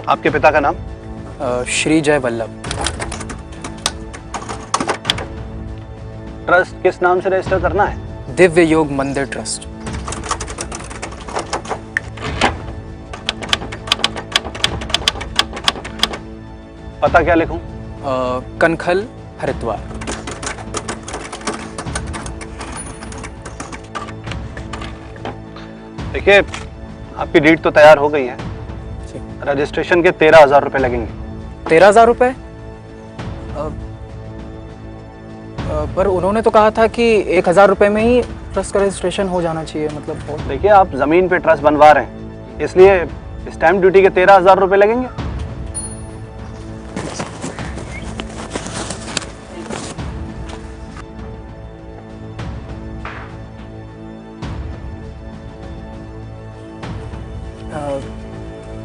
आपके पिता का नाम? श्री जय वल्लभ। ट्रस्ट किस नाम से रजिस्टर करना है? दिव्य योग मंदिर ट्रस्ट। पता क्या लिखूं? कनखल, हरिद्वार। देखिए, आपकी डीड तो तैयार हो गई है। रजिस्ट्रेशन के 13,000 रुपए लगेंगे। 13,000 रुपए? पर उन्होंने तो कहा था कि 1,000 रुपए में ही ट्रस्ट का रजिस्ट्रेशन हो जाना चाहिए। मतलब देखिए, आप जमीन पे ट्रस्ट बनवा रहे हैं, इसलिए स्टैम्प ड्यूटी के 13,000 रुपए लगेंगे।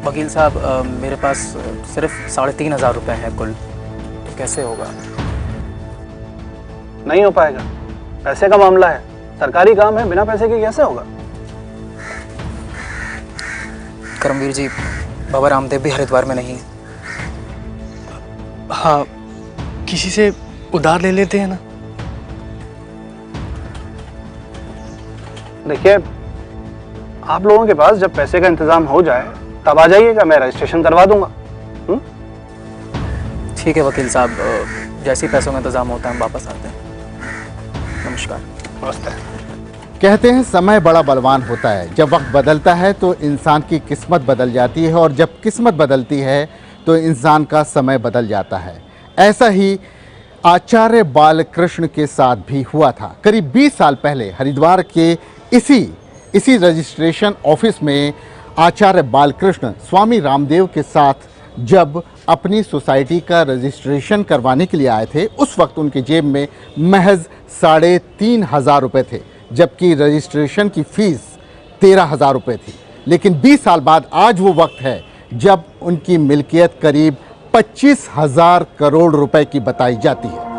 वकील साहब, मेरे पास सिर्फ 3,500 रुपए हैं कुल, तो कैसे होगा? नहीं हो पाएगा, पैसे का मामला है, सरकारी काम है, बिना पैसे के कैसे होगा? करमवीर जी, बाबा रामदेव भी हरिद्वार में नहीं। हाँ, किसी से उधार ले लेते हैं ना। देखिए, आप लोगों के पास जब पैसे का इंतजाम हो जाए तब आ जाइएगा, मैं रजिस्ट्रेशन करवा दूंगा। ठीक है वकील साहब, जैसे ही पैसों का इंतजाम होता है हम वापस आते हैं। नमस्कार। नमस्ते। कहते हैं समय बड़ा बलवान होता है। जब वक्त बदलता है तो इंसान की किस्मत बदल जाती है, और जब किस्मत बदलती है तो इंसान का समय बदल जाता है। ऐसा ही आचार्य बालकृष्ण के साथ भी हुआ था। करीब 20 साल पहले हरिद्वार के इसी रजिस्ट्रेशन ऑफिस में आचार्य बालकृष्ण स्वामी रामदेव के साथ जब अपनी सोसाइटी का रजिस्ट्रेशन करवाने के लिए आए थे, उस वक्त उनके जेब में महज 3,500 रुपये थे, जबकि रजिस्ट्रेशन की फ़ीस 13,000 रुपये थी। लेकिन 20 साल बाद आज वो वक्त है जब उनकी मिल्कियत करीब 25,000 करोड़ रुपए की बताई जाती है।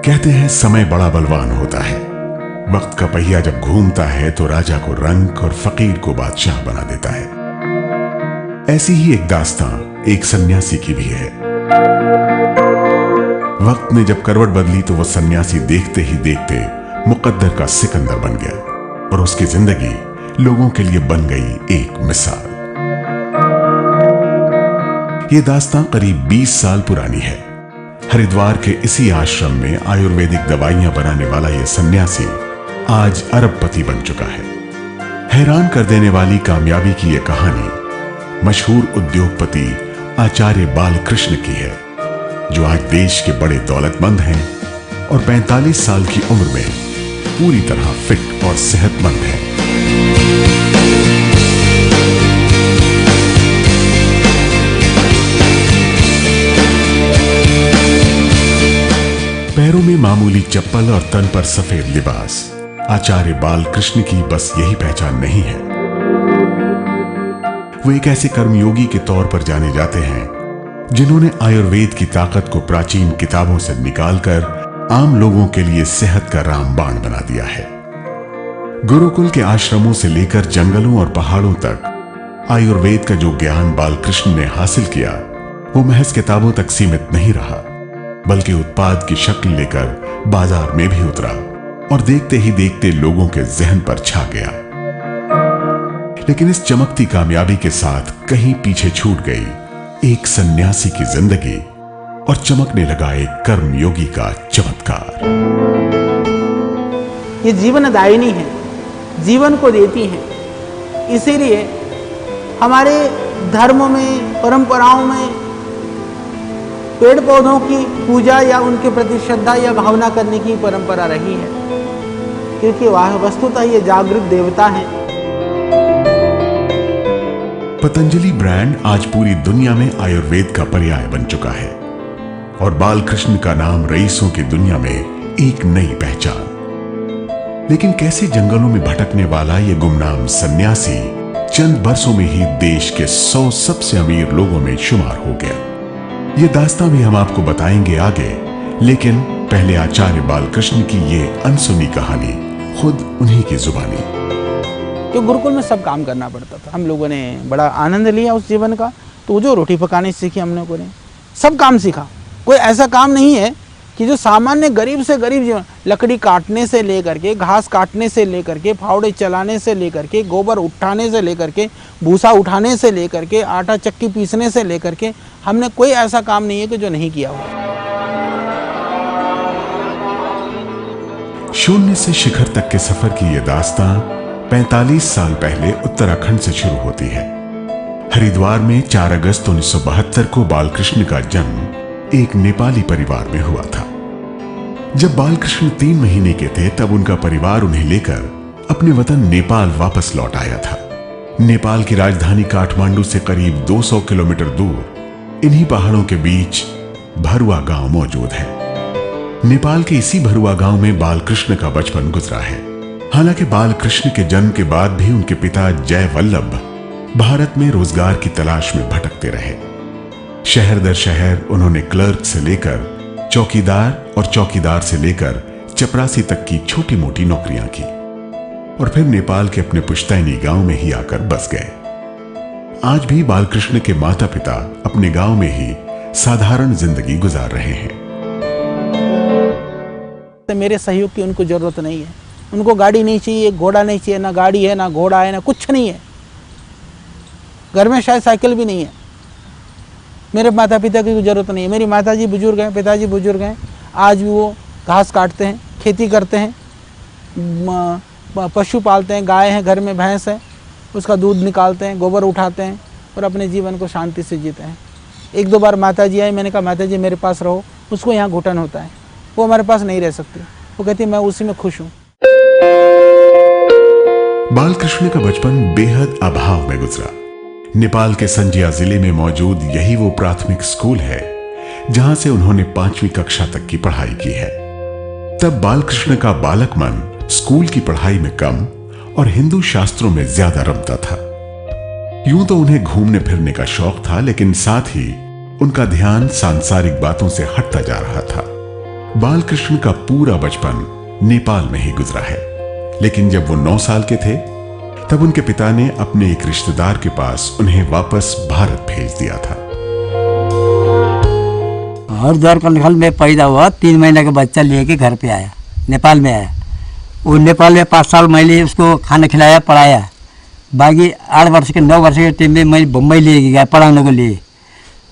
कहते हैं समय बड़ा बलवान होता है। वक्त का पहिया जब घूमता है तो राजा को रंक और फकीर को बादशाह बना देता है। ऐसी ही एक दास्तां एक सन्यासी की भी है। वक्त ने जब करवट बदली तो वह सन्यासी देखते ही देखते मुकद्दर का सिकंदर बन गया, और उसकी जिंदगी लोगों के लिए बन गई एक मिसाल। यह दास्तां करीब 20 साल पुरानी है। हरिद्वार के इसी आश्रम में आयुर्वेदिक दवाइयां बनाने वाला यह सन्यासी आज अरबपति बन चुका है। हैरान कर देने वाली कामयाबी की यह कहानी मशहूर उद्योगपति आचार्य बालकृष्ण की है, जो आज देश के बड़े दौलतमंद हैं और 45 साल की उम्र में पूरी तरह फिट और सेहतमंद है। पैरों में मामूली चप्पल और तन पर सफेद लिबास, आचार्य बालकृष्ण की बस यही पहचान नहीं है। वो एक ऐसे कर्मयोगी के तौर पर जाने जाते हैं जिन्होंने आयुर्वेद की ताकत को प्राचीन किताबों से निकालकर आम लोगों के लिए सेहत का रामबाण बना दिया है। गुरुकुल के आश्रमों से लेकर जंगलों और पहाड़ों तक आयुर्वेद का जो ज्ञान बालकृष्ण ने हासिल किया, वो महज किताबों तक सीमित नहीं रहा, बल्कि उत्पाद की शक्ल लेकर बाजार में भी उतरा और देखते ही देखते लोगों के जहन पर छा गया। लेकिन इस चमकती कामयाबी के साथ कहीं पीछे छूट गई एक सन्यासी की जिंदगी और चमकने लगा एक कर्मयोगी का चमत्कार। ये जीवनदायिनी है, जीवन को देती है। इसीलिए हमारे धर्म में, परंपराओं में पेड़ पौधों की पूजा या उनके प्रति श्रद्धा या भावना करने की परंपरा रही है, क्योंकि वह वस्तुतः ये जागृत देवता है। पतंजलि ब्रांड आज पूरी दुनिया में आयुर्वेद का पर्याय बन चुका है, और बालकृष्ण का नाम रईसों की दुनिया में एक नई पहचान। लेकिन कैसे जंगलों में भटकने वाला ये गुमनाम सन्यासी चंद बरसों में ही देश के 100 सबसे अमीर लोगों में शुमार हो गया। ये दास्तां भी हम आपको बताएंगे आगे, लेकिन पहले आचार्य बालकृष्ण की ये अनसुनी कहानी खुद उन्हीं की जुबानी। तो गुरुकुल में सब काम करना पड़ता था, हम लोगों ने बड़ा आनंद लिया उस जीवन का। तो जो रोटी पकानी सीखी हम लोगों ने, सब काम सीखा। कोई ऐसा काम नहीं है कि जो सामान्य गरीब से गरीब जीवन, लकड़ी काटने से लेकर के, घास काटने से लेकर के, फावड़े चलाने से लेकर के, गोबर उठाने से लेकर के, भूसा उठाने से लेकर के, आटा चक्की पीसने से लेकर के, हमने कोई ऐसा काम नहीं है कि जो नहीं किया हो। शून्य से शिखर तक के सफर की यह दास्तां 45 साल पहले उत्तराखंड से शुरू होती है। हरिद्वार में 4 अगस्त 1972 को बालकृष्ण का जन्म एक नेपाली परिवार में हुआ था। जब बालकृष्ण 3 महीने के थे तब उनका परिवार उन्हें लेकर अपने वतन नेपाल वापस लौट आया था। नेपाल की राजधानी काठमांडू से करीब 200 किलोमीटर दूर इन्हीं पहाड़ों के बीच भरुआ गांव मौजूद है। नेपाल के इसी भरुआ गांव में बालकृष्ण का बचपन गुजरा है। हालांकि बालकृष्ण के जन्म के बाद भी उनके पिता जय वल्लभ भारत में रोजगार की तलाश में भटकते रहे। शहर दर शहर उन्होंने क्लर्क से लेकर चौकीदार और चौकीदार से लेकर चपरासी तक की छोटी मोटी नौकरियां की और फिर नेपाल के अपने पुश्तैनी गांव में ही आकर बस गए। आज भी बालकृष्ण के माता पिता अपने गांव में ही साधारण जिंदगी गुजार रहे हैं। मेरे सहयोग की उनको जरूरत नहीं है। उनको गाड़ी नहीं चाहिए, घोड़ा नहीं चाहिए, ना गाड़ी है, ना घोड़ा है, ना कुछ नहीं है। घर में शायद साइकिल भी नहीं है। मेरे माता पिता की जरूरत नहीं है। मेरी माताजी बुजुर्ग हैं, पिताजी बुजुर्ग हैं। आज भी वो घास काटते हैं, खेती करते हैं, पशु पालते हैं, गाय हैं, घर में भैंस है, उसका दूध निकालते हैं, गोबर उठाते हैं और अपने जीवन को शांति से जीते हैं। 1-2 बार माताजी आई, मैंने कहा माताजी मेरे पास रहो। उसको यहाँ घुटन होता है, वो हमारे पास नहीं रह सकती। वो कहती है मैं उसी में खुश हूँ। बालकृष्ण का बचपन बेहद अभाव में गुजरा। नेपाल के संजिया जिले में मौजूद यही वो प्राथमिक स्कूल है जहां से उन्होंने 5वीं कक्षा तक की पढ़ाई की है। तब बालकृष्ण का बालक मन स्कूल की पढ़ाई में कम और हिंदू शास्त्रों में ज्यादा रमता था। यूं तो उन्हें घूमने फिरने का शौक था, लेकिन साथ ही उनका ध्यान सांसारिक बातों से हटता जा रहा था। बालकृष्ण का पूरा बचपन नेपाल में ही गुजरा है, लेकिन जब वो 9 साल के थे तब उनके पिता ने अपने एक रिश्तेदार के पास उन्हें वापस भारत भेज दिया था। हरिद्वार कनखल में पैदा हुआ, 3 महीने का बच्चा लेके घर पे आया, नेपाल में आया। वो नेपाल में 5 साल मैंने उसको खाना खिलाया, पढ़ाया। बाकी 8 वर्ष के 9 वर्ष के टाइम में मैं बम्बई ले गया पढ़ाने के लिए।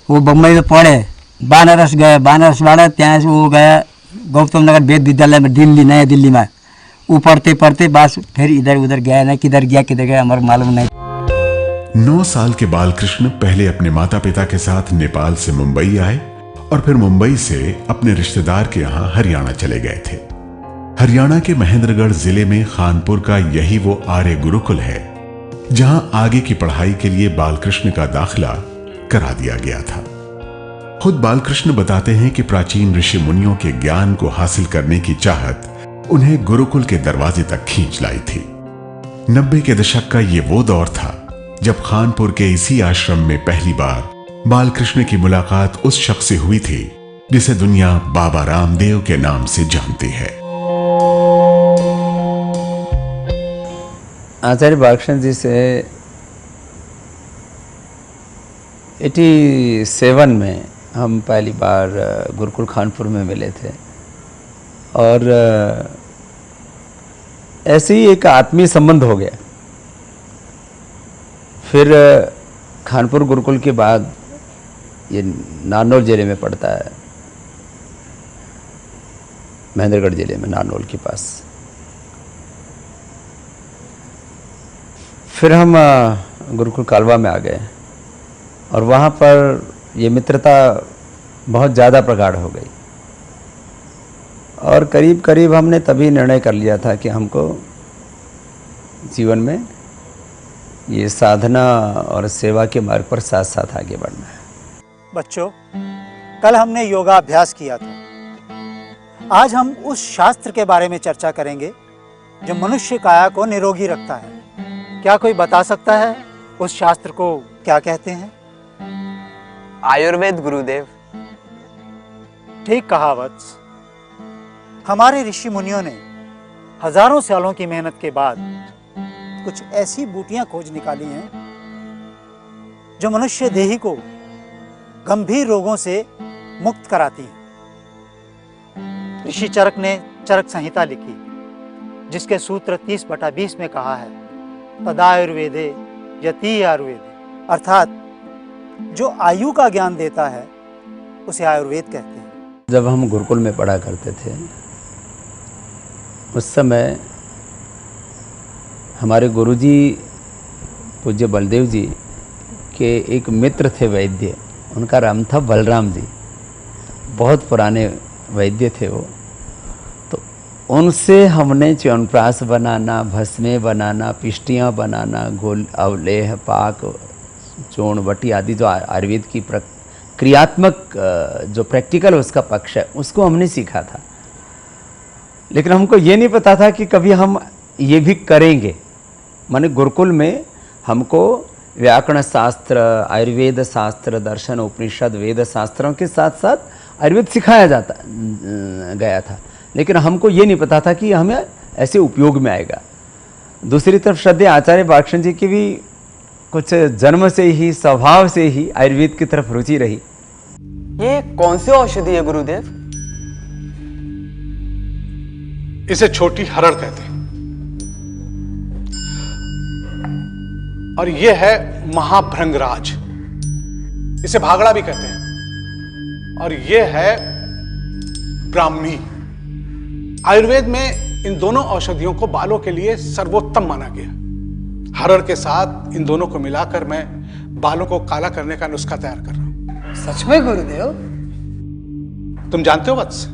वो बम्बई में पढ़े, बनारस गया, बनारस वाला ત્યાં से वो गया गौतम नगर वेद विद्यालय में, दिल्ली, नया दिल्ली में। वो पढ़ते पढ़ते बस फिर इधर उधर गया, ना किधर गया हमारे मालूम नहीं। 9 साल के बालकृष्ण पहले अपने माता पिता के साथ नेपाल से मुंबई आए और फिर मुंबई से अपने रिश्तेदार के यहाँ हरियाणा चले गए थे। हरियाणा के महेंद्रगढ़ जिले में खानपुर का यही वो आर्य गुरुकुल है जहां आगे की पढ़ाई के लिए बालकृष्ण का दाखिला करा दिया गया था। खुद बालकृष्ण बताते हैं कि प्राचीन ऋषि मुनियों के ज्ञान को हासिल करने की चाहत उन्हें गुरुकुल के दरवाजे तक खींच लाई थी। 90 के दशक का ये वो दौर था जब खानपुर के इसी आश्रम में पहली बार बालकृष्ण की मुलाकात उस शख्स से हुई थी जिसे दुनिया बाबा रामदेव के नाम से जानती है। आचार्य बालकृष्ण जी से 87 में हम पहली बार गुरुकुल खानपुर में मिले थे और ऐसे ही एक आत्मीय संबंध हो गया। फिर खानपुर गुरुकुल के बाद ये नारनौल जिले में पड़ता है, महेंद्रगढ़ जिले में, नारनौल के पास। फिर हम गुरुकुल कालवा में आ गए और वहाँ पर ये मित्रता बहुत ज़्यादा प्रगाढ़ हो गई और करीब करीब हमने तभी निर्णय कर लिया था कि हमको जीवन में ये साधना और सेवा के मार्ग पर साथ साथ आगे बढ़ना है। बच्चों, कल हमने योगा अभ्यास किया था। आज हम उस शास्त्र के बारे में चर्चा करेंगे जो मनुष्य काया को निरोगी रखता है। क्या कोई बता सकता है उस शास्त्र को क्या कहते हैं? आयुर्वेद गुरुदेव। ठीक कहा वत्स। हमारे ऋषि मुनियों ने हजारों सालों की मेहनत के बाद कुछ ऐसी बूटियां खोज निकाली हैं जो मनुष्य देही को गंभीर रोगों से मुक्त कराती हैं। ऋषि चरक ने चरक संहिता लिखी, जिसके सूत्र 30/20 में कहा है, तदायुर्वेदे यति आयुर्वेदे, अर्थात जो आयु का ज्ञान देता है उसे आयुर्वेद कहते हैं। जब हम गुरुकुल में पढ़ा करते थे उस समय हमारे गुरुजी पूज्य बलदेव जी के एक मित्र थे वैद्य, उनका नाम था बलराम जी, बहुत पुराने वैद्य थे वो। तो उनसे हमने च्यवनप्राश बनाना, भस्में बनाना, पिष्टियाँ बनाना, गोल अवलेह पाक चूर्ण बटी आदि जो आयुर्वेद की क्रियात्मक जो प्रैक्टिकल उसका पक्ष है उसको हमने सीखा था। लेकिन हमको ये नहीं पता था कि कभी हम ये भी करेंगे। माने गुरुकुल में हमको व्याकरण शास्त्र, आयुर्वेद शास्त्र, दर्शन, उपनिषद, वेद शास्त्रों के साथ साथ आयुर्वेद सिखाया जाता गया था, लेकिन हमको ये नहीं पता था कि हमें ऐसे उपयोग में आएगा। दूसरी तरफ श्रद्धेय आचार्य बालकृष्ण जी की भी कुछ जन्म से ही, स्वभाव से ही आयुर्वेद की तरफ रुचि रही। ये कौन सी औषधि है गुरुदेव? इसे छोटी हरड़ कहते हैं और यह है महाभृंगराज, इसे भागड़ा भी कहते हैं, और यह है ब्राह्मी। आयुर्वेद में इन दोनों औषधियों को बालों के लिए सर्वोत्तम माना गया। हरड़ के साथ इन दोनों को मिलाकर मैं बालों को काला करने का नुस्खा तैयार कर रहा हूं। सच में गुरुदेव? तुम जानते हो वत्स,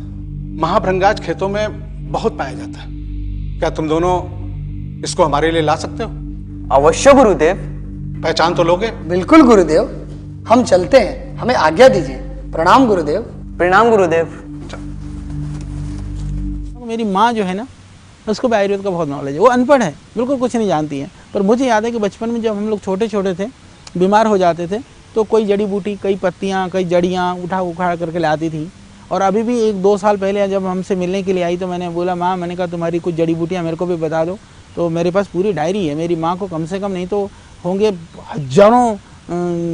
महाभृंगाज खेतों में बहुत पाया जाता है। क्या तुम दोनों इसको हमारे लिए ला सकते हो? अवश्य गुरुदेव। पहचान तो लोगे? बिल्कुल गुरुदेव, हम चलते हैं, हमें आज्ञा दीजिए। प्रणाम गुरुदेव। प्रणाम गुरुदेव। मेरी माँ जो है ना, उसको भी आयुर्वेद का बहुत नॉलेज है। वो अनपढ़ है, बिल्कुल कुछ नहीं जानती है, पर मुझे याद है कि बचपन में जब हम लोग छोटे छोटे थे, बीमार हो जाते थे, तो कोई जड़ी बूटी, कई पत्तियाँ, कई जड़ियाँ उठा उखाड़ करके लाती थी। और अभी भी 1-2 साल पहले जब हमसे मिलने के लिए आई तो मैंने बोला, माँ, मैंने कहा तुम्हारी कुछ जड़ी बूटियाँ मेरे को भी बता दो। तो मेरे पास पूरी डायरी है। मेरी माँ को कम से कम नहीं तो होंगे हजारों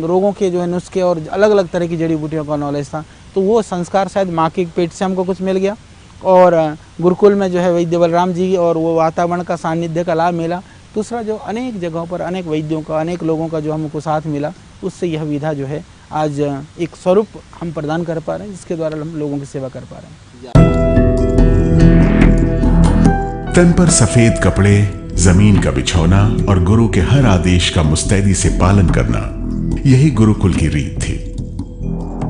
रोगों के जो है नुस्खे और अलग अलग तरह की जड़ी बूटियों का नॉलेज था। तो वो संस्कार शायद माँ के पेट से हमको कुछ मिल गया, और गुरुकुल में जो है वैद्य बलराम जी और वो वातावरण का सानिध्य का लाभ मिला। दूसरा जो अनेक जगहों पर अनेक वैद्यों का, अनेक लोगों का जो हमको साथ मिला, उससे यह विधा जो है आज एक स्वरूप हम प्रदान कर पा रहे हैं, जिसके द्वारा हम लोगों की सेवा कर पा रहे हैं। तन पर सफेद कपड़े, जमीन का बिछौना और गुरु के हर आदेश का मुस्तैदी से पालन करना, यही गुरुकुल की रीत थी।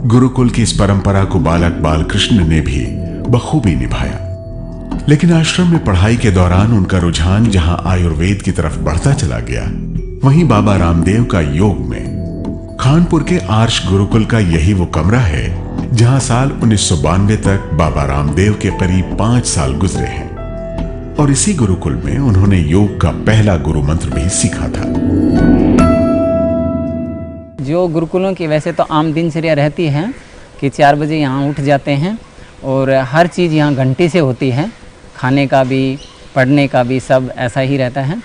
गुरुकुल की इस परंपरा को बालक बालकृष्ण ने भी बखूबी निभाया। लेकिन आश्रम में पढ़ाई के दौरान उनका रुझान जहां आयुर्वेद की तरफ बढ़ता चला गया, वहीं बाबा रामदेव का योग में। खानपुर के आर्ष गुरुकुल का यही वो कमरा है जहां साल 1992 तक बाबा रामदेव के करीब 5 साल गुजरे हैं, और इसी गुरुकुल में उन्होंने योग का पहला गुरु मंत्र भी सीखा था। जो गुरुकुलों की वैसे तो आम दिनचर्या रहती है कि 4 बजे यहाँ उठ जाते हैं और हर चीज़ यहाँ घंटे से होती है, खाने का भी, पढ़ने का भी, सब ऐसा ही रहता है।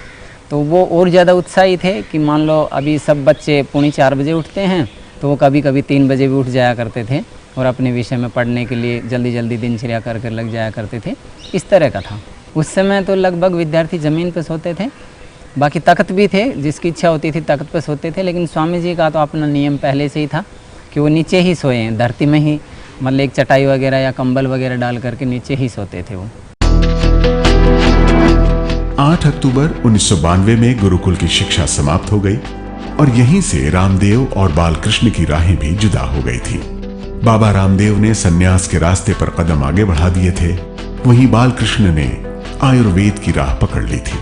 तो वो और ज़्यादा उत्साही थे कि मान लो अभी सब बच्चे 3:45 बजे उठते हैं, तो वो कभी कभी 3 बजे भी उठ जाया करते थे और अपने विषय में पढ़ने के लिए जल्दी जल्दी दिनचर्या कर लग जाया करते थे। इस तरह का था। उस समय तो लगभग विद्यार्थी ज़मीन पर सोते थे, बाकी तख्त भी थे, जिसकी इच्छा होती थी तख्त पर सोते थे। लेकिन स्वामी जी का तो अपना नियम पहले से ही था कि वो नीचे ही सोए हैं, धरती में ही, मतलब एक चटाई वगैरह या कंबल वगैरह डाल करके नीचे ही सोते थे वो। 8 अक्टूबर 1992 में गुरुकुल की शिक्षा समाप्त हो गई और यहीं से रामदेव और बालकृष्ण की राहें भी जुदा हो गई थी। बाबा रामदेव ने सन्यास के रास्ते पर कदम आगे बढ़ा दिए थे, वहीं बालकृष्ण ने आयुर्वेद की राह पकड़ ली थी।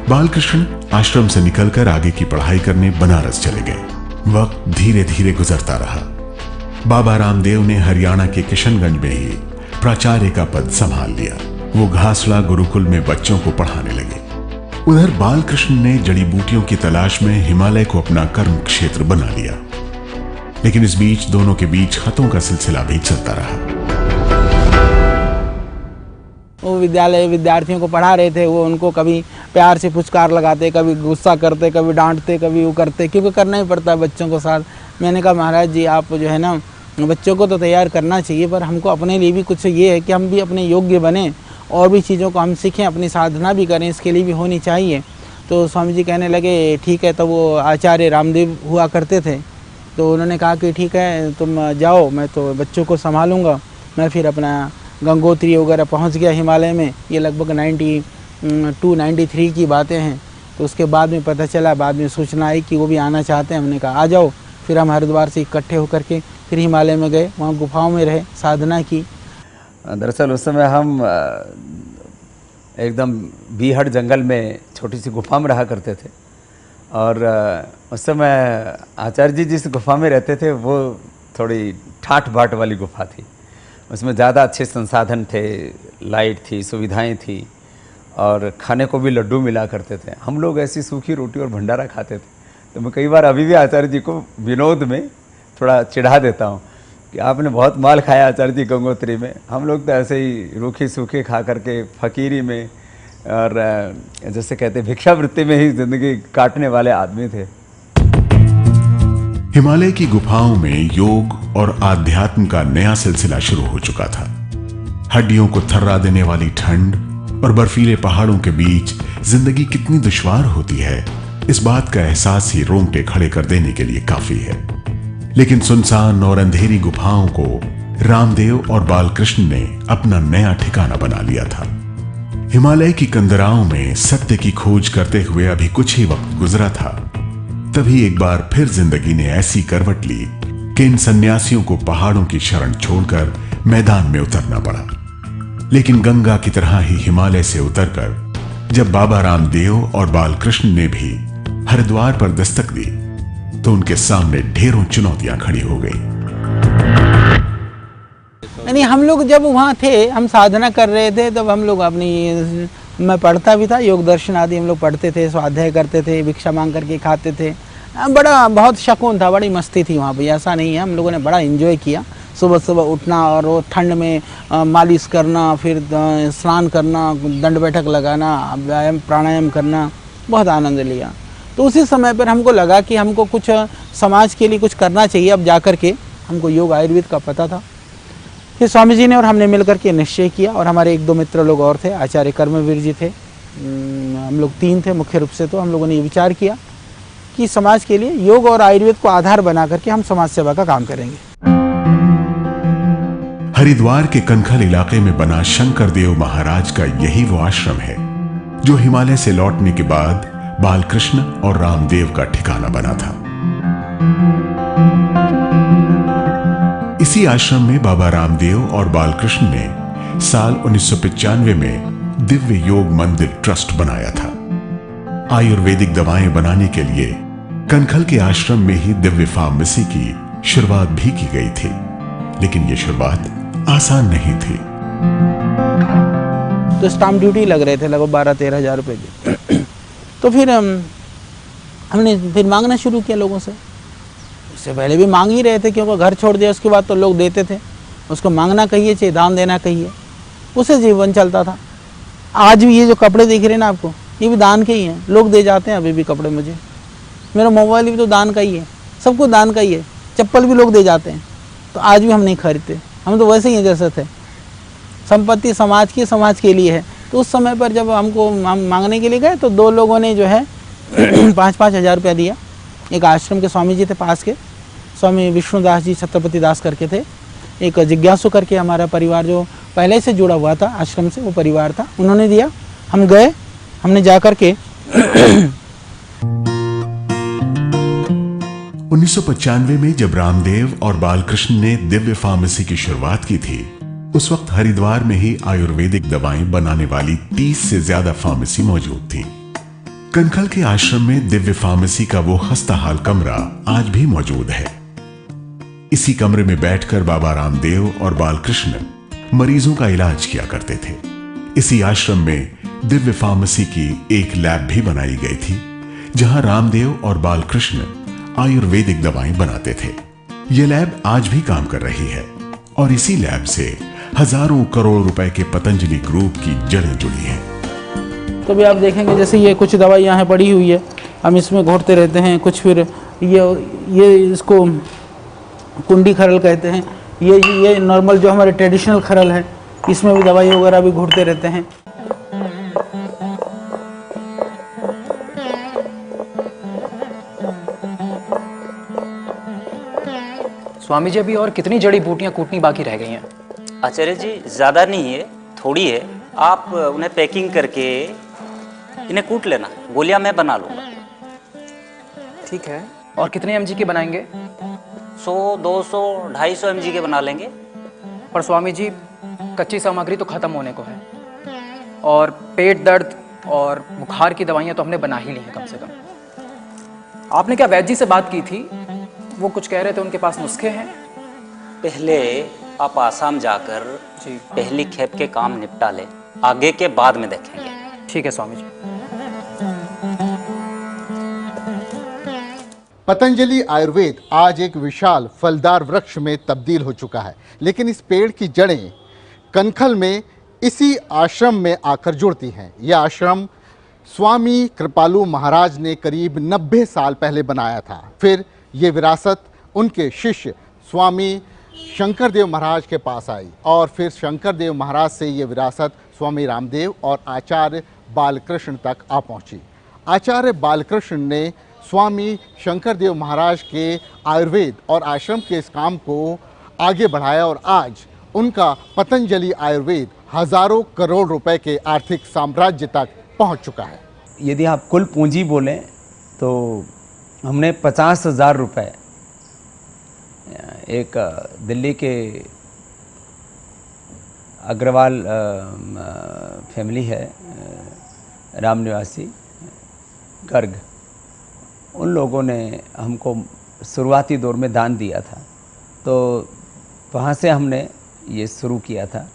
बालकृष्ण आश्रम से निकलकर आगे की पढ़ाई करने बनारस चले गए। वक्त धीरे धीरे गुजरता रहा। बाबा रामदेव ने हरियाणा के किशनगंज में ही प्राचार्य का पद संभाल लिया। वो घासला गुरुकुल में बच्चों को पढ़ाने लगे। उधर बालकृष्ण ने जड़ी बूटियों की तलाश में हिमालय को अपना कर्म क्षेत्र बना लिया। लेकिन इस बीच दोनों के बीच खतों का सिलसिला भी चलता रहा। विद्यालय विद्यार्थियों को पढ़ा रहे थे, वो उनको कभी प्यार से फुचकार लगाते, कभी गुस्सा करते, कभी डांटते, कभी वो करते, क्योंकि करना ही पड़ता है बच्चों को साथ। मैंने कहा महाराज जी आप जो है ना बच्चों को तो तैयार करना चाहिए, पर हमको अपने लिए भी कुछ ये है कि हम भी अपने योग्य बने और भी चीज़ों को हम सीखें, अपनी साधना भी करें, इसके लिए भी होनी चाहिए। तो स्वामी जी कहने लगे ठीक है। तो वो आचार्य रामदेव हुआ करते थे, तो उन्होंने कहा कि ठीक है तुम जाओ, मैं तो बच्चों को संभालूंगा। मैं फिर अपना गंगोत्री वगैरह पहुंच गया हिमालय में। ये लगभग 92-93 की बातें हैं। तो उसके बाद में पता चला, बाद में सूचना आई कि वो भी आना चाहते हैं। हमने कहा आ जाओ। फिर हम हरिद्वार से इकट्ठे होकर के फिर हिमालय में गए, वहाँ गुफाओं में रहे, साधना की। दरअसल उस समय हम एकदम बीहड़ जंगल में छोटी सी गुफा में रहा करते थे, और उस समय आचार्य जी जिस गुफा में रहते थे वो थोड़ी ठाठ बाट वाली गुफा थी। उसमें ज़्यादा अच्छे संसाधन थे, लाइट थी, सुविधाएं थी, और खाने को भी लड्डू मिला करते थे। हम लोग ऐसी सूखी रोटी और भंडारा खाते थे। तो मैं कई बार अभी भी आचार्य जी को विनोद में थोड़ा चिढ़ा देता हूँ कि आपने बहुत माल खाया आचार्य जी गंगोत्री में। हम लोग तो ऐसे ही रूखे सूखे खा करके फकीरी में और जैसे कहते भिक्षावृत्ति में ही जिंदगी काटने वाले आदमी थे। हिमालय की गुफाओं में योग और आध्यात्म का नया सिलसिला शुरू हो चुका था। हड्डियों को थर्रा देने वाली ठंड और बर्फीले पहाड़ों के बीच जिंदगी कितनी दुश्वार होती है, इस बात का एहसास ही रोंगटे खड़े कर देने के लिए काफी है। लेकिन सुनसान और अंधेरी गुफाओं को रामदेव और बालकृष्ण ने अपना नया ठिकाना बना लिया था। हिमालय की कंदराओं में सत्य की खोज करते हुए अभी कुछ ही वक्त गुजरा था, तभी एक बार फिर जिंदगी ने ऐसी करवट ली कि इन सन्यासियों को पहाड़ों की शरण छोड़कर मैदान में उतरना पड़ा। लेकिन गंगा की तरह ही हिमालय से उतरकर जब बाबा रामदेव और बालकृष्ण ने भी हरिद्वार पर दस्तक दी, तो उनके सामने ढेरों चुनौतियां खड़ी हो गई। यानी हम लोग जब वहाँ थे, हम साधना कर रहे थे, तब हम लोग अपनी, मैं पढ़ता भी था, योग दर्शन आदि हम लोग पढ़ते थे, स्वाध्याय करते थे, भिक्षा मांग करके खाते थे। बड़ा बहुत शकून था, बड़ी मस्ती थी वहाँ पे। ऐसा नहीं है, हम लोगों ने बड़ा एंजॉय किया। सुबह सुबह उठना और वो ठंड में मालिश करना, फिर स्नान करना, दंड बैठक लगाना, व्यायाम प्राणायाम करना, बहुत आनंद लिया। तो उसी समय पर हमको लगा कि हमको कुछ समाज के लिए कुछ करना चाहिए। अब जाकर के हमको योग आयुर्वेद का पता था। फिर स्वामी जी ने और हमने मिलकर के निश्चय किया, और हमारे 1-2 मित्र लोग और थे, आचार्य कर्मवीर जी थे, हम लोग 3 थे मुख्य रूप से। तो हम लोगों ने ये विचार किया कि समाज के लिए योग और आयुर्वेद को आधार बना करके हम समाज सेवा का काम करेंगे। हरिद्वार के कनखल इलाके में बना शंकर देव महाराज का यही वो आश्रम है जो हिमालय से लौटने के बाद बालकृष्ण और रामदेव का ठिकाना बना था। इसी आश्रम में बाबा रामदेव और बालकृष्ण ने साल 1995 में दिव्य योग मंदिर ट्रस्ट बनाया था। आयुर्वेदिक दवाएं बनाने के लिए कनखल के आश्रम में ही दिव्य फार्मेसी की शुरुआत भी की गई थी, लेकिन यह शुरुआत आसान नहीं थी। तो स्टाम्प ड्यूटी लग रहे थे लगभग 12-13 हज़ार रुपये की। तो फिर हमने फिर मांगना शुरू किया लोगों से। उससे पहले भी मांग ही रहे थे, क्योंकि घर छोड़ दिया उसके बाद तो लोग देते थे। उसको मांगना कहिए चाहे दान देना कहिए, उससे जीवन चलता था। आज भी ये जो कपड़े दिख रहे हैं ना आपको, ये भी दान के ही हैं। लोग दे जाते हैं अभी भी कपड़े मुझे। मेरा मोबाइल भी तो दान का ही है, सब कुछ दान का ही है। चप्पल भी लोग दे जाते हैं, तो आज भी हम नहीं खरीदते। हम तो वैसे ही हैं जैसे थे। संपत्ति समाज की, समाज के लिए है। तो उस समय पर जब हमको मांगने के लिए गए, तो 2 लोगों ने जो है 5-5 हज़ार रुपया दिया। एक आश्रम के स्वामी जी थे पास के, स्वामी विष्णुदास जी छत्रपति दास करके थे। एक जिज्ञासु करके हमारा परिवार जो पहले से जुड़ा हुआ था आश्रम से, वो परिवार था, उन्होंने दिया। हम गए, हमने जाकर के 1995 में जब रामदेव और बालकृष्ण ने दिव्य फार्मेसी की शुरुआत की थी, उस वक्त हरिद्वार में ही आयुर्वेदिक दवाएं बनाने वाली 30 से ज्यादा फार्मेसी मौजूद थी। कनखल के आश्रम में दिव्य फार्मेसी का वो खस्ताहाल कमरा आज भी मौजूद है। इसी कमरे में बैठकर बाबा रामदेव और बालकृष्ण मरीजों का इलाज किया करते थे। इसी आश्रम में दिव्य फार्मेसी की एक लैब भी बनाई गई थी, जहां रामदेव और बालकृष्ण आयुर्वेदिक दवाएं बनाते थे। यह लैब आज भी काम कर रही है, और इसी लैब से हजारों करोड़ रुपए के पतंजलि ग्रुप की जड़ें जुड़ी हैं। तो भी आप देखेंगे जैसे ये कुछ दवाई यहाँ पड़ी हुई है, हम इसमें घोटते रहते हैं। कुछ फिर ये इसको कुंडी खरल कहते हैं। ये नॉर्मल जो हमारे ट्रेडिशनल खरल है, इसमें भी दवाई वगैरह भी घोटते रहते हैं। स्वामी जी, अभी और कितनी जड़ी बूटियां कूटनी बाकी रह गई हैं? आचार्य जी, ज़्यादा नहीं है, थोड़ी है। आप उन्हें पैकिंग करके इन्हें कूट लेना, गोलियां मैं बना लूँगा। ठीक है। और कितने mg के बनाएंगे? 100, 200, 250 mg के बना लेंगे। पर स्वामी जी, कच्ची सामग्री तो ख़त्म होने को है, और पेट दर्द और बुखार की दवाइयाँ तो हमने बना ही ली हैं कम से कम। आपने क्या वैद्य जी से बात की थी? वो कुछ कह रहे थे उनके पास नुस्खे हैं। पहले आप आसाम जाकर जी पहली खेप के काम निपटा लें, आगे के बाद में देखेंगे। ठीक है स्वामी जी। पतंजलि आयुर्वेद आज एक विशाल फलदार वृक्ष में तब्दील हो चुका है, लेकिन इस पेड़ की जड़ें कनखल में इसी आश्रम में आकर जुड़ती हैं। यह आश्रम स्वामी कृपालु महाराज ने करीब 90 साल पहले बनाया था। फिर ये विरासत उनके शिष्य स्वामी शंकरदेव महाराज के पास आई, और फिर शंकरदेव महाराज से ये विरासत स्वामी रामदेव और आचार्य बालकृष्ण तक आ पहुंची। आचार्य बालकृष्ण ने स्वामी शंकरदेव महाराज के आयुर्वेद और आश्रम के इस काम को आगे बढ़ाया, और आज उनका पतंजलि आयुर्वेद हजारों करोड़ रुपए के आर्थिक साम्राज्य तक पहुंच चुका है। यदि आप कुल पूंजी बोलें तो हमने 50,000 रुपये एक दिल्ली के अग्रवाल फैमिली है, राम निवासी गर्ग, उन लोगों ने हमको शुरुआती दौर में दान दिया था। तो वहाँ से हमने ये शुरू किया था,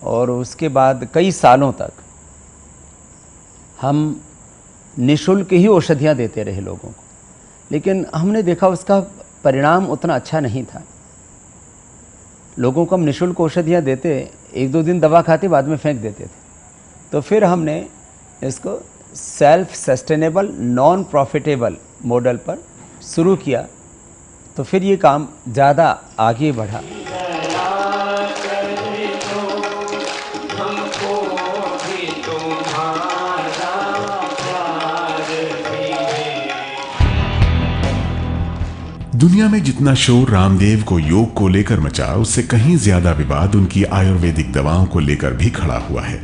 और उसके बाद कई सालों तक हम निःशुल्क ही औषधियाँ देते रहे लोगों को। लेकिन हमने देखा उसका परिणाम उतना अच्छा नहीं था। लोगों को हम निःशुल्क औषधियाँ देते, 1-2 दिन दवा खाते, बाद में फेंक देते थे। तो फिर हमने इसको self sustainable non profitable model पर शुरू किया। तो फिर ये काम ज़्यादा आगे बढ़ा। दुनिया में जितना शोर रामदेव को योग को लेकर मचा, उससे कहीं ज्यादा विवाद उनकी आयुर्वेदिक दवाओं को लेकर भी खड़ा हुआ है।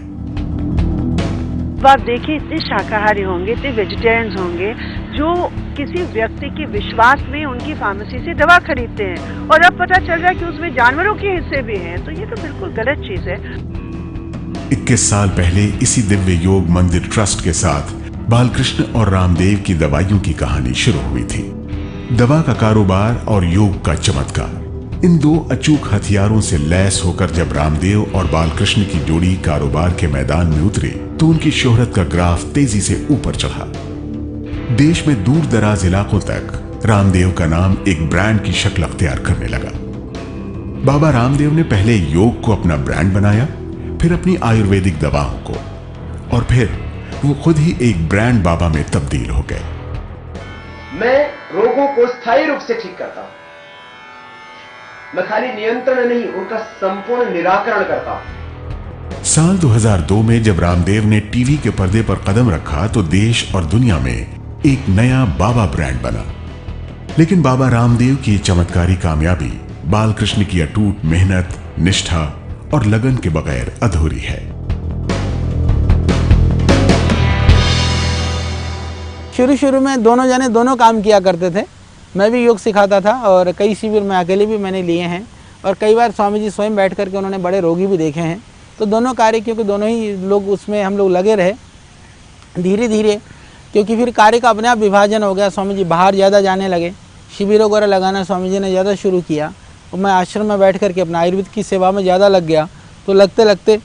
आप देखिए, इतने शाकाहारी होंगे, इतने वेजिटेरियंस होंगे जो किसी व्यक्ति के विश्वास में उनकी फार्मेसी से दवा खरीदते हैं, और अब पता चल रहा है कि उसमें जानवरों के हिस्से भी हैं। तो ये तो बिल्कुल गलत चीज है। 21 साल पहले इसी दिव्य योग मंदिर ट्रस्ट के साथ बालकृष्ण और रामदेव की दवाइयों की कहानी शुरू हुई थी। दवा का कारोबार और योग का चमत्कार, इन दो अचूक हथियारों से लैस होकर जब रामदेव और बालकृष्ण की जोड़ी कारोबार के मैदान में उतरी, तो उनकी शोहरत का ग्राफ तेजी से ऊपर चढ़ा। देश में दूर दराज इलाकों तक रामदेव का नाम एक ब्रांड की शक्ल अख्तियार करने लगा। बाबा रामदेव ने पहले योग को अपना ब्रांड बनाया, फिर अपनी आयुर्वेदिक दवाओं को, और फिर वो खुद ही एक ब्रांड बाबा में तब्दील हो गए। मैं रोगों को स्थायी रूप से ठीक करता हूं। मैं खाली नियंत्रण नहीं, उनका संपूर्ण निराकरण करता हूं। साल 2002 में जब रामदेव ने टीवी के पर्दे पर कदम रखा, तो देश और दुनिया में एक नया बाबा ब्रांड बना। लेकिन बाबा रामदेव की चमत्कारी कामयाबी बालकृष्ण की अटूट मेहनत, निष्ठा और लगन के बगैर अधूरी है। शुरू में दोनों जने दोनों काम किया करते थे। मैं भी योग सिखाता था, और कई शिविर में अकेले भी मैंने लिए हैं, और कई बार स्वामी जी स्वयं बैठ करके उन्होंने बड़े रोगी भी देखे हैं। तो दोनों कार्य, क्योंकि दोनों ही लोग उसमें हम लोग लगे रहे धीरे धीरे, क्योंकि फिर कार्य का अपने आप विभाजन हो गया। स्वामी जी बाहर ज़्यादा जाने लगे, शिविर वगैरह लगाना स्वामी जी ने ज़्यादा शुरू किया, और मैं आश्रम में बैठ करके अपना आयुर्वेद की सेवा में ज़्यादा लग गया। तो लगते लगते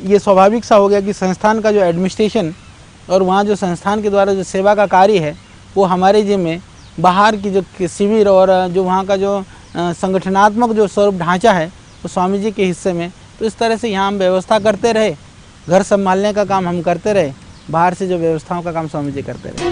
ये स्वाभाविक सा हो गया कि संस्थान का जो एडमिनिस्ट्रेशन और वहाँ जो संस्थान के द्वारा जो सेवा का कार्य है, वो हमारे जिम्मे बाहर की जो शिविर और जो वहाँ का जो संगठनात्मक जो स्वरूप ढांचा है, वो स्वामी जी के हिस्से में तो इस तरह से यहाँ हम व्यवस्था करते रहे, घर संभालने का काम हम करते रहे, बाहर से जो व्यवस्थाओं का काम स्वामी जी करते रहे।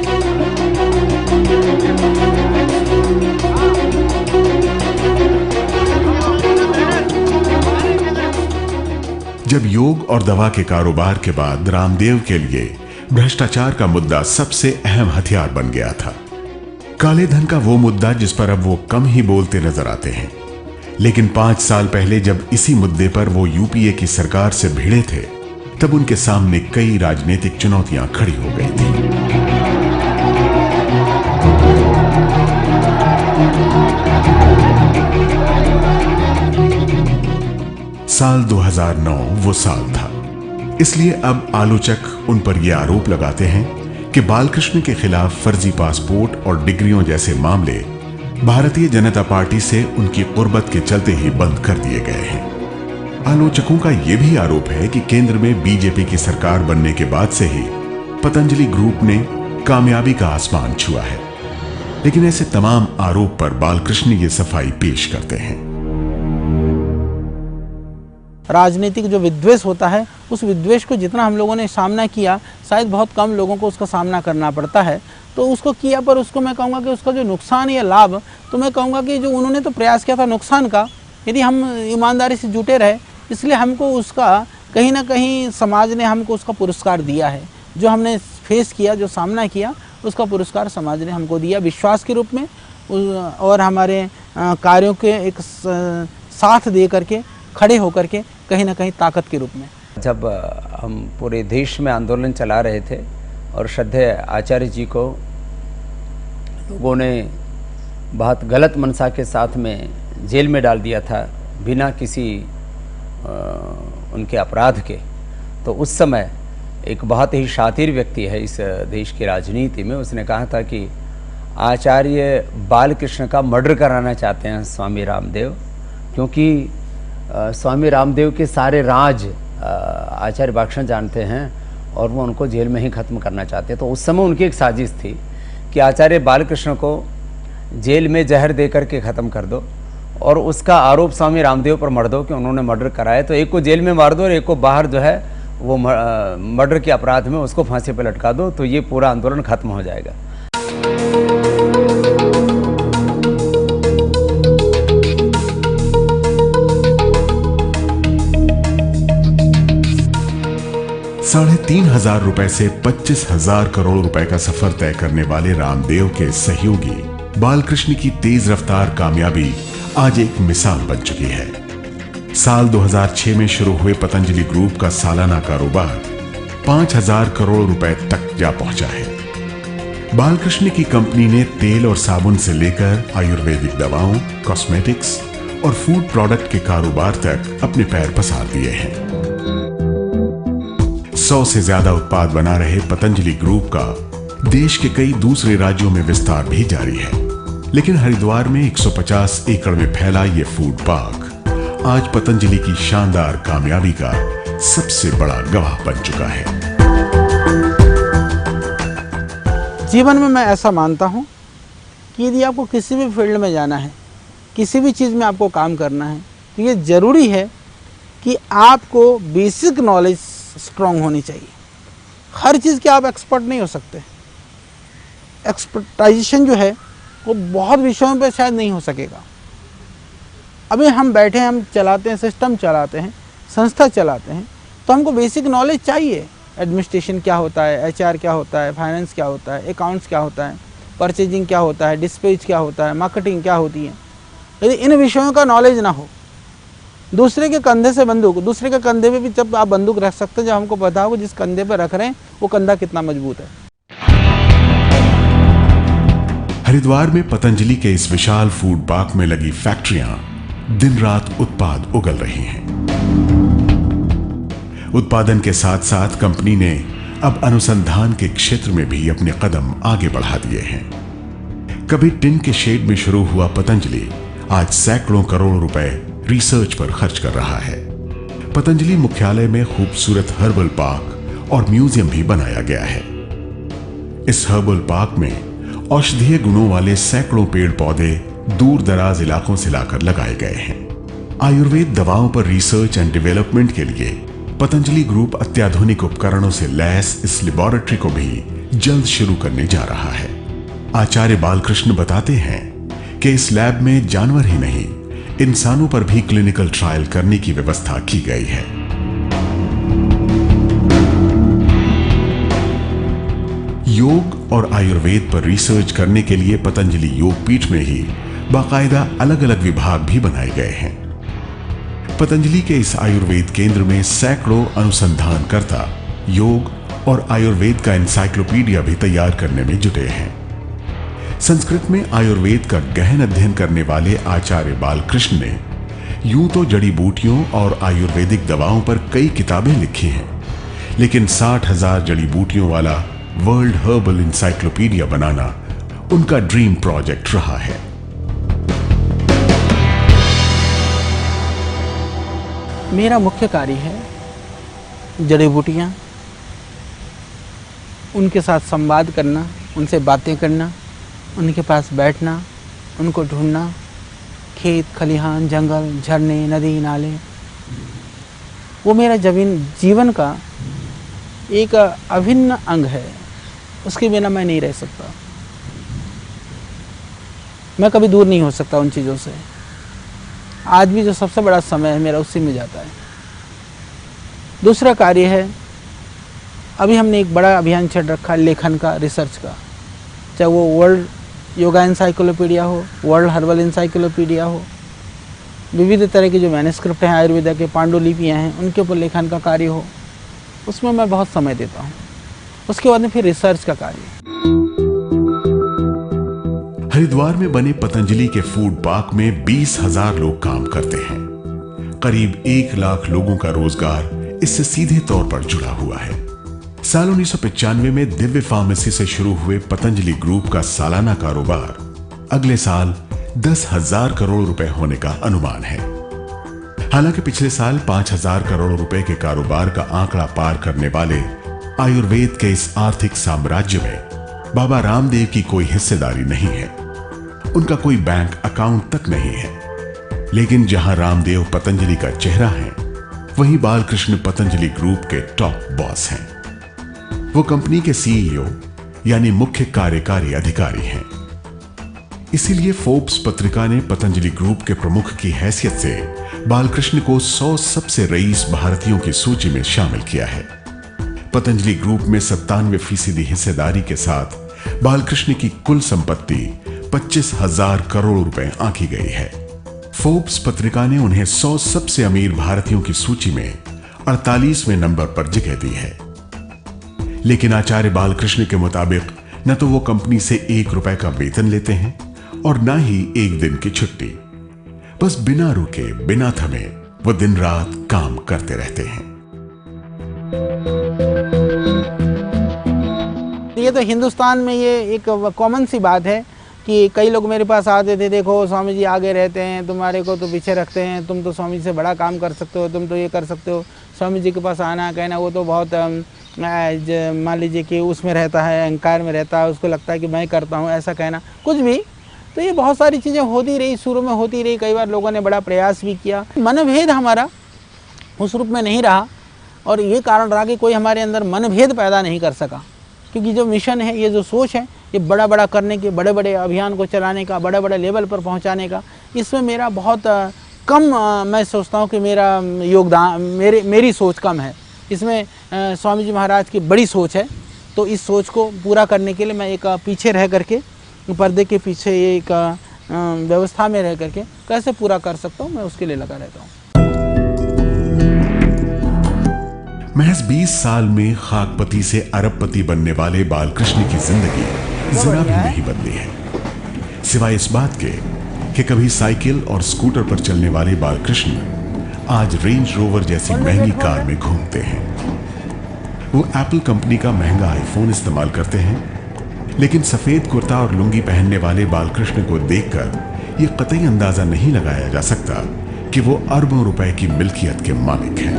जब योग और दवा के कारोबार के बाद रामदेव के लिए भ्रष्टाचार का मुद्दा सबसे अहम हथियार बन गया था। काले धन का वो मुद्दा जिस पर अब वो कम ही बोलते नजर आते हैं, लेकिन 5 साल पहले जब इसी मुद्दे पर वो यूपीए की सरकार से भिड़े थे, तब उनके सामने कई राजनीतिक चुनौतियां खड़ी हो गई थी। साल 2009 वो साल था, इसलिए अब आलोचक उन पर यह आरोप लगाते हैं कि बालकृष्ण के खिलाफ फर्जी पासपोर्ट और डिग्रियों जैसे मामले भारतीय जनता पार्टी से उनकी कुर्बत के चलते ही बंद कर दिए गए हैं। आलोचकों का यह भी आरोप है कि केंद्र में बीजेपी की सरकार बनने के बाद से ही पतंजलि ग्रुप ने कामयाबी का आसमान छुआ है, लेकिन ऐसे तमाम आरोप पर बालकृष्ण ये सफाई पेश करते हैं। राजनीतिक जो विद्वेष होता है, उस विद्वेष को जितना हम लोगों ने सामना किया, शायद बहुत कम लोगों को उसका सामना करना पड़ता है। तो उसको किया, पर उसको मैं कहूँगा कि उसका जो नुकसान या लाभ, तो मैं कहूँगा कि जो उन्होंने तो प्रयास किया था नुकसान का, यदि हम ईमानदारी से जुटे रहे, इसलिए हमको उसका कहीं ना कहीं समाज ने हमको उसका पुरस्कार दिया है। जो हमने फेस किया, जो सामना किया, उसका पुरस्कार समाज ने हमको दिया विश्वास के रूप में, और हमारे कार्यों के एक साथ दे करके, खड़े होकर के, कहीं ना कहीं ताकत के रूप में। जब हम पूरे देश में आंदोलन चला रहे थे और श्रद्धेय आचार्य जी को लोगों ने बहुत गलत मनसा के साथ में जेल में डाल दिया था, बिना किसी उनके अपराध के, तो उस समय एक बहुत ही शातिर व्यक्ति है इस देश की राजनीति में, उसने कहा था कि आचार्य बालकृष्ण का मर्डर कराना चाहते हैं स्वामी रामदेव, क्योंकि स्वामी रामदेव के सारे राज आचार्य बालकृष्ण जानते हैं और वो उनको जेल में ही ख़त्म करना चाहते हैं। तो उस समय उनकी एक साजिश थी कि आचार्य बालकृष्ण को जेल में जहर दे करके ख़त्म कर दो और उसका आरोप स्वामी रामदेव पर मर दो कि उन्होंने मर्डर कराया, तो एक को जेल में मार दो और एक को बाहर जो है वो मर्डर के अपराध में उसको फांसी पर लटका दो, तो ये पूरा आंदोलन खत्म हो जाएगा। ₹3,500 रुपए से 25,000 करोड़ रुपए का सफर तय करने वाले रामदेव के सहयोगी बालकृष्ण की तेज रफ्तार कामयाबी आज एक मिसाल बन चुकी है। साल 2006 में शुरू हुए पतंजलि ग्रुप का सालाना कारोबार 5,000 करोड़ रुपए तक जा पहुंचा है। बालकृष्ण की कंपनी ने तेल और साबुन से लेकर आयुर्वेदिक दवाओं, कॉस्मेटिक्स और फूड प्रोडक्ट के कारोबार तक अपने पैर पसार दिए हैं। 100 से ज्यादा उत्पाद बना रहे पतंजलि ग्रुप का देश के कई दूसरे राज्यों में विस्तार भी जारी है, लेकिन हरिद्वार में 150 एकड़ में फैला ये फूड पार्क आज पतंजलि की शानदार कामयाबी का सबसे बड़ा गवाह बन चुका है। जीवन में मैं ऐसा मानता हूं कि यदि आपको किसी भी फील्ड में जाना है, किसी भी चीज़ में आपको काम करना है, तो ये ज़रूरी है कि आपको बेसिक नॉलेज स्ट्रॉन्ग होनी चाहिए। हर चीज़ के आप एक्सपर्ट नहीं हो सकते। एक्सपर्टाइजेशन जो है वो बहुत विषयों पे शायद नहीं हो सकेगा। अभी हम बैठे हैं, हम चलाते हैं, सिस्टम चलाते हैं, संस्था चलाते हैं, तो हमको बेसिक नॉलेज चाहिए। एडमिनिस्ट्रेशन क्या होता है, एचआर क्या होता है, फाइनेंस क्या होता है, अकाउंट्स क्या होता है, परचेजिंग क्या होता है, डिस्पैच क्या होता है, मार्केटिंग क्या होती है। यदि इन विषयों का नॉलेज ना हो, दूसरे के कंधे से बंदूक, दूसरे के कंधे पे भी जब आप बंदूक रख सकते हैं, जब हमको पता हो जिस कंधे पे रख रहे हैं वो कंधा कितना मजबूत है। हरिद्वार में पतंजलि के इस विशाल फूड पार्क में लगी फैक्ट्रियां दिन रात उत्पाद उगल रही हैं। उत्पादन के साथ साथ कंपनी ने अब अनुसंधान के क्षेत्र में भी अपने कदम आगे बढ़ा दिए हैं। कभी टिन के शेड में शुरू हुआ पतंजलि आज सैकड़ों करोड़ रुपए रिसर्च पर खर्च कर रहा है। पतंजलि मुख्यालय में खूबसूरत हर्बल पार्क और म्यूजियम भी बनाया गया है। इस हर्बल पार्क में औषधीय गुणों वाले सैकड़ों पेड़ पौधे दूर दराज इलाकों से लाकर लगाए गए हैं। आयुर्वेद दवाओं पर रिसर्च एंड डेवलपमेंट के लिए पतंजलि ग्रुप अत्याधुनिक उपकरणों से लैस इस लेबोरेटरी को भी जल्द शुरू करने जा रहा है। आचार्य बालकृष्ण बताते हैं कि इस लैब में जानवर ही नहीं, इंसानों पर भी क्लिनिकल ट्रायल करने की व्यवस्था की गई है। योग और आयुर्वेद पर रिसर्च करने के लिए पतंजलि योग पीठ में ही बाकायदा अलग अलग विभाग भी बनाए गए हैं। पतंजलि के इस आयुर्वेद केंद्र में सैकड़ों अनुसंधानकर्ता योग और आयुर्वेद का एनसाइक्लोपीडिया भी तैयार करने में जुटे हैं। संस्कृत में आयुर्वेद का गहन अध्ययन करने वाले आचार्य बालकृष्ण ने यूं तो जड़ी बूटियों और आयुर्वेदिक दवाओं पर कई किताबें लिखी हैं, लेकिन 60,000 जड़ी बूटियों वाला वर्ल्ड हर्बल इंसाइक्लोपीडिया बनाना उनका ड्रीम प्रोजेक्ट रहा है। मेरा मुख्य कार्य है जड़ी बूटियाँ, उनके साथ संवाद करना, उनसे बातें करना, उनके पास बैठना, उनको ढूंढना, खेत खलिहान जंगल झरने नदी नाले, वो मेरा जीवन का एक अभिन्न अंग है। उसके बिना मैं नहीं रह सकता, मैं कभी दूर नहीं हो सकता उन चीज़ों से। आज भी जो सबसे बड़ा समय है मेरा उसी में जाता है। दूसरा कार्य है, अभी हमने एक बड़ा अभियान चल रखा है लेखन का, रिसर्च का, चाहे वो वर्ल्ड योगा एनसाइक्लोपीडिया हो, वर्ल्ड हर्बल एनसाइक्लोपीडिया हो, विविध तरह के जो मैन्युस्क्रिप्ट हैं आयुर्वेदा के, पांडुलिपियाँ हैं, उनके ऊपर लेखन का कार्य हो, उसमें मैं बहुत समय देता हूँ। उसके बाद में फिर रिसर्च का कार्य। हरिद्वार में बने पतंजलि के फूड पार्क में 20,000 लोग काम करते हैं। करीब 1 लाख लोगों का रोजगार इससे सीधे तौर पर जुड़ा हुआ है। साल 1995 में दिव्य फार्मेसी से शुरू हुए पतंजलि ग्रुप का सालाना कारोबार अगले साल 10,000 करोड़ रुपए होने का अनुमान है। हालांकि पिछले साल 5,000 करोड़ रुपए के कारोबार का आंकड़ा पार करने वाले आयुर्वेद के इस आर्थिक साम्राज्य में बाबा रामदेव की कोई हिस्सेदारी नहीं है, उनका कोई बैंक अकाउंट तक नहीं है। लेकिन जहां रामदेव पतंजलि का चेहरा है, वहीं बालकृष्ण पतंजलि ग्रुप के टॉप बॉस हैं। वो कंपनी के सीईओ यानी मुख्य कार्यकारी अधिकारी हैं। इसीलिए फोर्ब्स पत्रिका ने पतंजलि ग्रुप के प्रमुख की हैसियत से बालकृष्ण को 100 सबसे रईस भारतीयों की सूची में शामिल किया है। पतंजलि ग्रुप में 97% हिस्सेदारी के साथ बालकृष्ण की कुल संपत्ति 25,000 करोड़ रुपए आंकी गई है। फोर्ब्स पत्रिका ने उन्हें 100 सबसे अमीर भारतीयों की सूची में 48वें नंबर पर जगह दी है। लेकिन आचार्य बालकृष्ण के मुताबिक न तो वो कंपनी से 1 रुपए का वेतन लेते हैं और न ही 1 दिन की छुट्टी। बस बिना रुके बिना थमे वो दिन रात काम करते रहते हैं। ये तो हिंदुस्तान में ये एक कॉमन सी बात है कि कई लोग मेरे पास आते थे, देखो स्वामी जी आगे रहते हैं, तुम्हारे को तो पीछे रखते हैं, तुम तो स्वामी जी से बड़ा काम कर सकते हो, तुम तो ये कर सकते हो। स्वामी जी के पास आना कहना वो तो बहुत मान लीजिए कि उसमें रहता है, अहंकार में रहता है, उसको लगता है कि मैं करता हूँ, ऐसा कहना कुछ भी। तो ये बहुत सारी चीज़ें होती रही, शुरू में होती रही, कई बार लोगों ने बड़ा प्रयास भी किया। मनभेद हमारा उस रूप में नहीं रहा और ये कारण रहा कि कोई हमारे अंदर मनभेद पैदा नहीं कर सका, क्योंकि जो मिशन है, ये जो सोच है, ये बड़ा बड़ा करने के, बड़े बड़े अभियान को चलाने का, बड़े बड़े लेवल पर पहुंचाने का, इसमें मेरा बहुत कम मैं सोचता हूं कि मेरा योगदान, मेरी सोच कम है। इसमें स्वामी जी महाराज की बड़ी सोच है, तो इस सोच को पूरा करने के लिए मैं एक पीछे रह करके, पर्दे के पीछे एक व्यवस्था में रह करके कैसे पूरा कर सकता हूँ, मैं उसके लिए लगा रहता हूँ। महज 20 साल में खाकपति से अरबपति बनने वाले बालकृष्ण की जिंदगी जरा भी नहीं बदली है, सिवाय इस बात के कि कभी साइकिल और स्कूटर पर चलने वाले बालकृष्ण आज रेंज रोवर जैसी महंगी कार में घूमते हैं। वो एप्पल कंपनी का महंगा आईफोन इस्तेमाल करते हैं, लेकिन सफेद कुर्ता और लुंगी पहनने वाले बालकृष्ण को देखकर ये कतई अंदाजा नहीं लगाया जा सकता कि वो अरबों रुपए की मिल्कियत के मालिक हैं।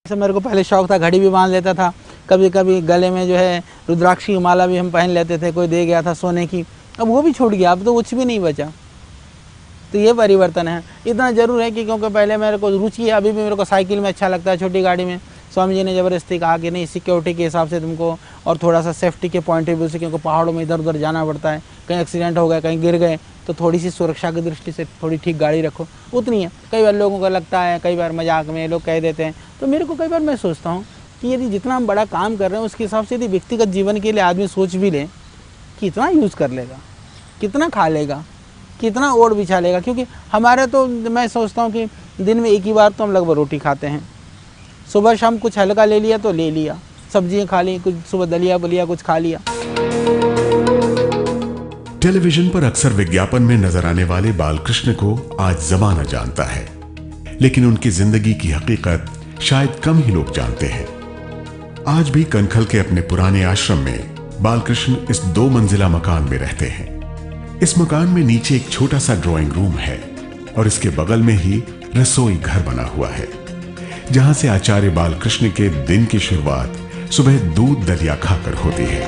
मेरे को पहले शौक था, घड़ी भी बांध लेता था, कभी कभी गले में जो है रुद्राक्षी की माला भी हम पहन लेते थे, कोई दे गया था सोने की। अब वो भी छूट गया, अब तो कुछ भी नहीं बचा। तो ये परिवर्तन है। इतना जरूर है कि क्योंकि पहले मेरे को रुचि है, अभी भी मेरे को साइकिल में अच्छा लगता है, छोटी गाड़ी में। स्वामी जी ने ज़बरदस्ती कहा कि नहीं, सिक्योरिटी के हिसाब से तुमको और थोड़ा सा सेफ्टी के पॉइंट ऑफ व्यू से, क्योंकि पहाड़ों में इधर उधर जाना पड़ता है, कहीं एक्सीडेंट हो गया, कहीं गिर गए, तो थोड़ी सी सुरक्षा की दृष्टि से थोड़ी ठीक गाड़ी रखो, उतनी है। कई बार लोगों को लगता है, कई बार मजाक में लोग कह देते हैं, तो मेरे को कई बार मैं सोचता हूँ कि यदि जितना हम बड़ा काम कर रहे हैं उसके हिसाब से यदि व्यक्तिगत जीवन के लिए आदमी सोच भी ले, कितना यूज़ कर लेगा, कितना खा लेगा, कितना ओढ़ बिछा लेगा। क्योंकि हमारे तो मैं सोचता हूँ कि दिन में एक ही बार तो हम लगभग रोटी खाते हैं। सुबह शाम कुछ हल्का ले लिया तो ले लिया, सब्जियाँ खा ली, कुछ सुबह दलिया बलिया कुछ खा लिया। टेलीविजन पर अक्सर विज्ञापन में नजर आने वाले बालकृष्ण को आज जमाना जानता है, लेकिन उनकी जिंदगी की हकीकत शायद कम ही लोग जानते हैं। आज भी कनखल के अपने पुराने आश्रम में बालकृष्ण इस 2 मंजिला मकान में रहते हैं। इस मकान में नीचे एक छोटा सा ड्राइंग रूम है और इसके बगल में ही रसोई घर बना हुआ है, जहां से आचार्य बालकृष्ण के दिन की शुरुआत सुबह दूध दलिया खाकर होती है।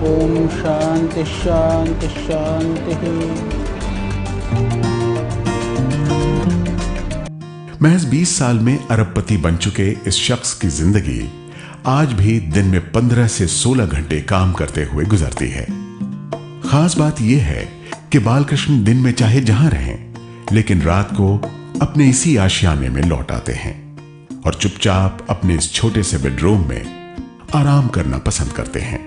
ओम शांति शांति शांति। महज 20 साल में अरबपति बन चुके इस शख्स की जिंदगी आज भी दिन में 15 से 16 घंटे काम करते हुए गुजरती है। खास बात यह है कि बालकृष्ण दिन में चाहे जहां रहें, लेकिन रात को अपने इसी आशियाने में लौट आते हैं और चुपचाप अपने इस छोटे से बेडरूम में आराम करना पसंद करते हैं।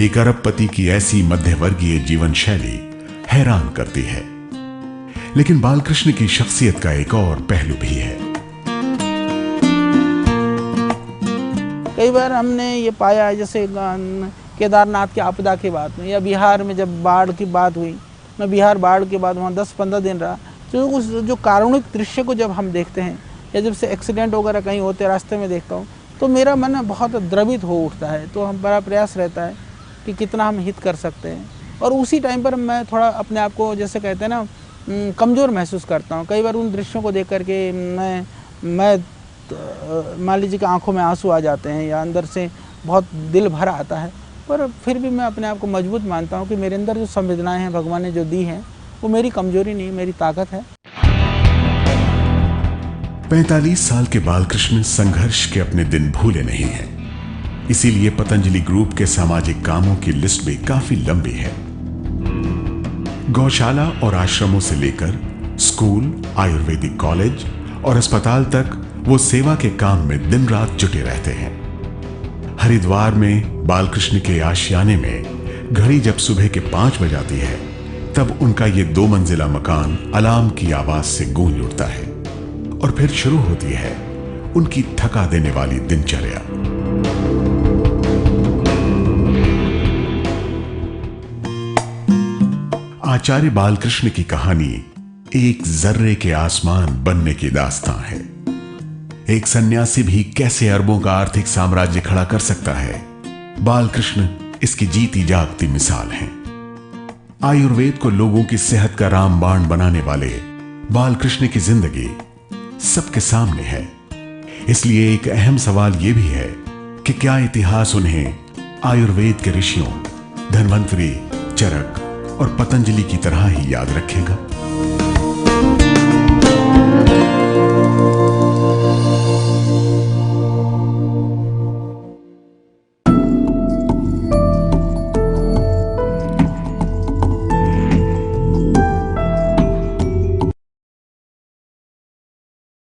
एक अरबपति की ऐसी मध्यवर्गीय जीवन शैली हैरान करती है, लेकिन बालकृष्ण की शख्सियत का एक और पहलू भी है। कई बार हमने ये पाया, जैसे केदारनाथ की आपदा की बात में, या बिहार में जब बाढ़ की बात हुई, मैं बिहार बाढ़ के बाद वहाँ 10-15 दिन रहा, तो उस जो कारुणिक दृश्य को जब हम देखते हैं, या जब से एक्सीडेंट वगैरह कहीं होते रास्ते में देखता हूँ, तो मेरा मन बहुत द्रवित हो उठता है। तो हम बड़ा प्रयास रहता है कि कितना हम हित कर सकते हैं। और उसी टाइम पर मैं थोड़ा अपने आप को, जैसे कहते हैं ना, कमज़ोर महसूस करता हूँ। कई बार उन दृश्यों को देख करके मैं मान लीजिए कि आंखों में आंसू आ जाते हैं या अंदर से बहुत दिल भर आता है, पर फिर भी मैं अपने आप को मजबूत मानता हूँ कि मेरे अंदर जो संवेदनाएं हैं भगवान ने जो दी हैं, वो मेरी कमजोरी नहीं, मेरी ताकत है। 45 साल के बालकृष्ण संघर्ष के अपने दिन भूले नहीं हैं। इसीलिए पतंजलि ग्रुप के सामाजिक कामों की लिस्ट भी काफी लंबी है। गौशाला और आश्रमों से लेकर स्कूल, आयुर्वेदिक कॉलेज और अस्पताल तक वो सेवा के काम में दिन रात जुटे रहते हैं। हरिद्वार में बालकृष्ण के आशियाने में घड़ी जब सुबह के 5 बजाती है, तब उनका ये 2 मंजिला मकान अलार्म की आवाज से गूंज उठता है और फिर शुरू होती है उनकी थका देने वाली दिनचर्या। आचार्य बालकृष्ण की कहानी एक जर्रे के आसमान बनने की दास्तां है। एक सन्यासी भी कैसे अरबों का आर्थिक साम्राज्य खड़ा कर सकता है, बालकृष्ण इसकी जीती जागती मिसाल हैं। आयुर्वेद को लोगों की सेहत का रामबाण बनाने वाले बालकृष्ण की जिंदगी सबके सामने है। इसलिए एक अहम सवाल यह भी है कि क्या इतिहास उन्हें आयुर्वेद के ऋषियों धन्वंतरी, चरक और पतंजलि की तरह ही याद रखेगा।